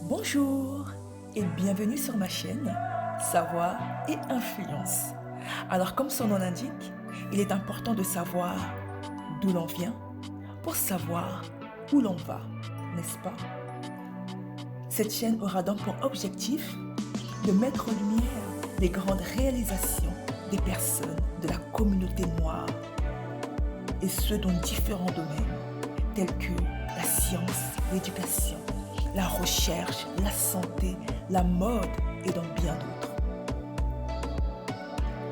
Bonjour et bienvenue sur ma chaîne Savoir et Influence. Alors comme son nom l'indique, il est important de savoir d'où l'on vient pour savoir où l'on va, n'est-ce pas? Cette chaîne aura donc pour objectif de mettre en lumière les grandes réalisations des personnes de la communauté noire et ce dans différents domaines tels que la science, l'éducation, la recherche, la santé, la mode et dans bien d'autres.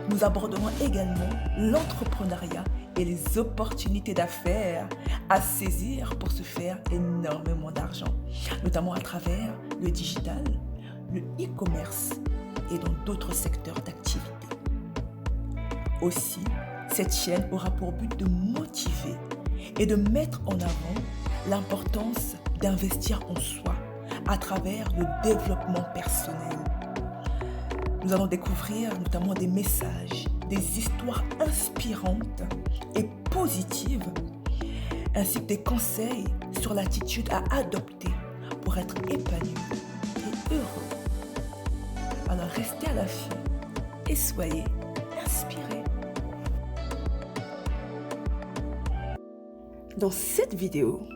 Nous aborderons également l'entrepreneuriat et les opportunités d'affaires à saisir pour se faire énormément d'argent, notamment à travers le digital, le e-commerce et dans d'autres secteurs d'activité. Aussi, cette chaîne aura pour but de motiver et de mettre en avant l'importance d'investir en soi à travers le développement personnel. Nous allons découvrir notamment des messages, des histoires inspirantes et positives, ainsi que des conseils sur l'attitude à adopter pour être épanoui et heureux. Alors restez à l'affût et soyez inspirés. Dans cette vidéo,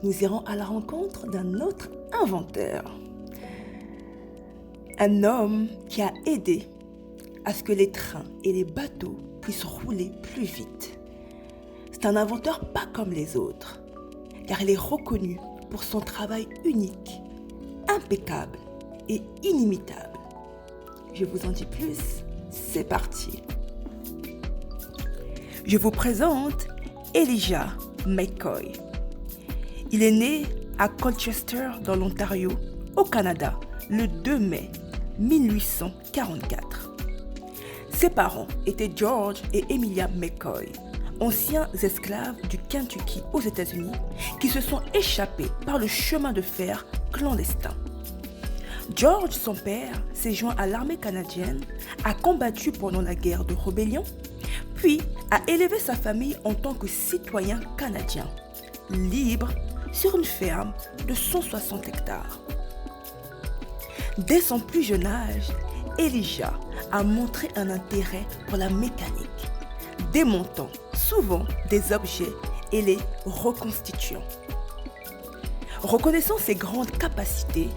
nous irons à la rencontre d'un autre inventeur. Un homme qui a aidé à ce que les trains et les bateaux puissent rouler plus vite. C'est un inventeur pas comme les autres, car il est reconnu pour son travail unique, impeccable et inimitable. Je vous en dis plus, c'est parti. Je vous présente Elijah McCoy. Il est né à Colchester dans l'Ontario, au Canada, le 2 mai 1844. Ses parents étaient George et Emilia McCoy, anciens esclaves du Kentucky aux États-Unis qui se sont échappés par le chemin de fer clandestin. George, son père, s'est joint à l'armée canadienne, a combattu pendant la guerre de rébellion, puis a élevé sa famille en tant que citoyen canadien, libre sur une ferme de 160 hectares. Dès son plus jeune âge, Elijah a montré un intérêt pour la mécanique, démontant souvent des objets et les reconstituant. Reconnaissant ses grandes capacités,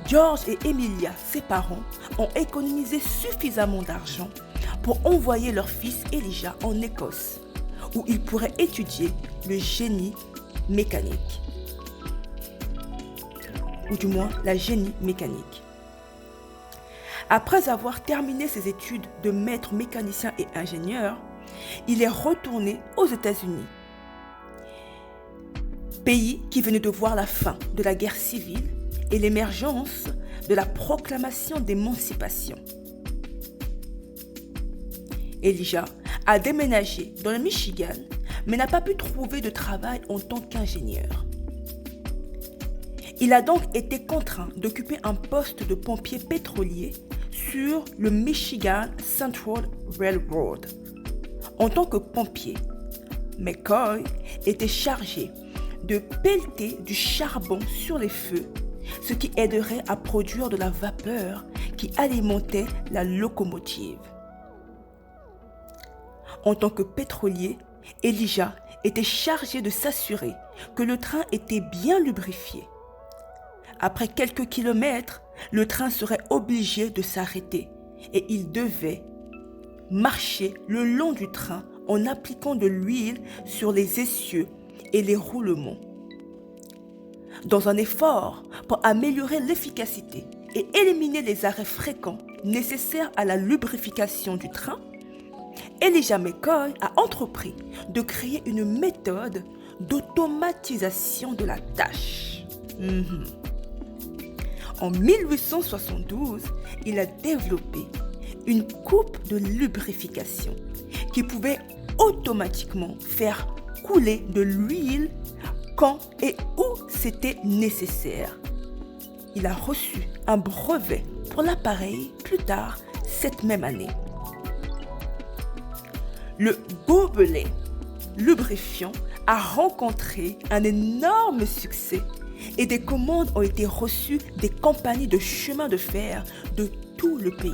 George et Emilia, ses parents, ont économisé suffisamment d'argent pour envoyer leur fils Elijah en Écosse, où il pourrait étudier le génie mécanique. Ou du moins la génie mécanique. Après avoir terminé ses études de maître mécanicien et ingénieur, il est retourné aux États-Unis, pays qui venait de voir la fin de la guerre civile et l'émergence de la proclamation d'émancipation. Elijah a déménagé dans le Michigan, mais n'a pas pu trouver de travail en tant qu'ingénieur. Il a donc été contraint d'occuper un poste de pompier pétrolier sur le Michigan Central Railroad. En tant que pompier, McCoy était chargé de pelleter du charbon sur les feux, ce qui aiderait à produire de la vapeur qui alimentait la locomotive. En tant que pétrolier, Elijah était chargé de s'assurer que le train était bien lubrifié. Après quelques kilomètres, le train serait obligé de s'arrêter et il devait marcher le long du train en appliquant de l'huile sur les essieux et les roulements. Dans un effort pour améliorer l'efficacité et éliminer les arrêts fréquents nécessaires à la lubrification du train, Elijah McCoy a entrepris de créer une méthode d'automatisation de la tâche. En 1872, il a développé une coupe de lubrification qui pouvait automatiquement faire couler de l'huile quand et où c'était nécessaire. Il a reçu un brevet pour l'appareil plus tard cette même année. Le gobelet lubrifiant a rencontré un énorme succès et des commandes ont été reçues des compagnies de chemin de fer de tout le pays.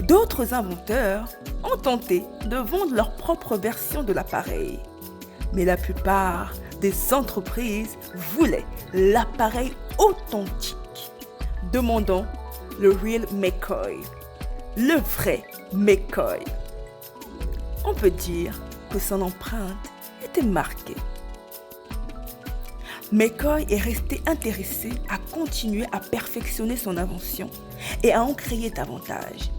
D'autres inventeurs ont tenté de vendre leur propre version de l'appareil, mais la plupart des entreprises voulaient l'appareil authentique, demandant le Real McCoy, le vrai McCoy. On peut dire que son empreinte était marquée. McCoy est resté intéressé à continuer à perfectionner son invention et à en créer davantage.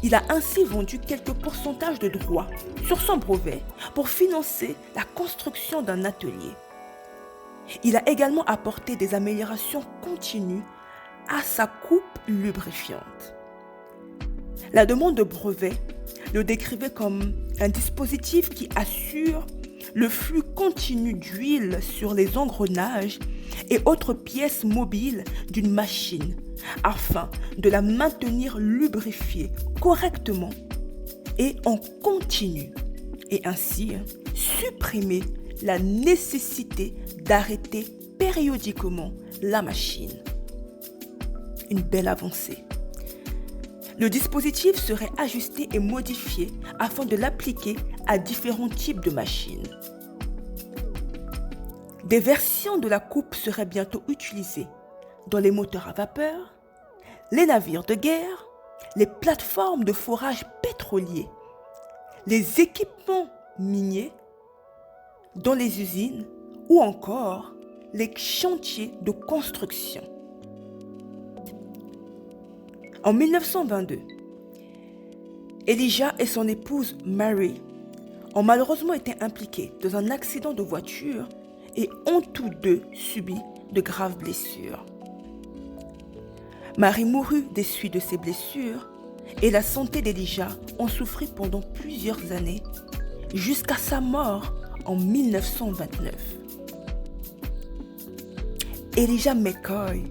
Il a ainsi vendu quelques pourcentages de droits sur son brevet pour financer la construction d'un atelier. Il a également apporté des améliorations continues à sa coupe lubrifiante. La demande de brevet le décrivait comme un dispositif qui assure le flux continu d'huile sur les engrenages et autres pièces mobiles d'une machine afin de la maintenir lubrifiée correctement et en continu et ainsi supprimer la nécessité d'arrêter périodiquement la machine. Une belle avancée. Le dispositif serait ajusté et modifié afin de l'appliquer à différents types de machines. Des versions de la coupe seraient bientôt utilisées dans les moteurs à vapeur, les navires de guerre, les plateformes de forage pétrolier, les équipements miniers, dans les usines ou encore les chantiers de construction. En 1922, Elijah et son épouse Mary ont malheureusement été impliqués dans un accident de voiture et ont tous deux subi de graves blessures. Mary mourut des suites de ses blessures et la santé d'Elijah en souffrit pendant plusieurs années, jusqu'à sa mort en 1929. Elijah McCoy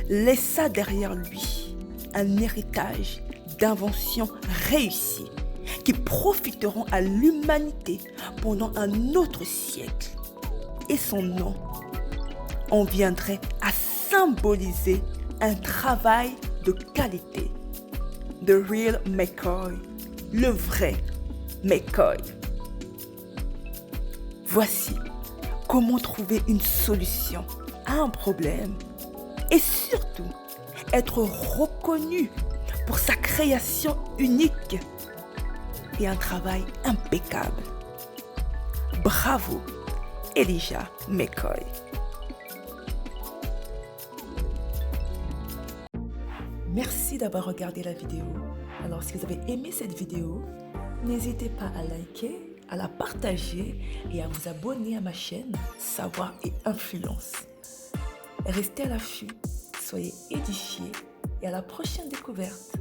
laissa derrière lui un héritage d'inventions réussies qui profiteront à l'humanité pendant un autre siècle. Et son nom en viendrait à symboliser un travail de qualité. The Real McCoy, le vrai McCoy. Voici comment trouver une solution à un problème et surtout être reconnu pour sa création unique et un travail impeccable. Bravo, Elijah McCoy. Merci d'avoir regardé la vidéo. Alors, si vous avez aimé cette vidéo, n'hésitez pas à liker, à la partager et à vous abonner à ma chaîne Savoir et Influence. Restez à l'affût, soyez édifiés et à la prochaine découverte.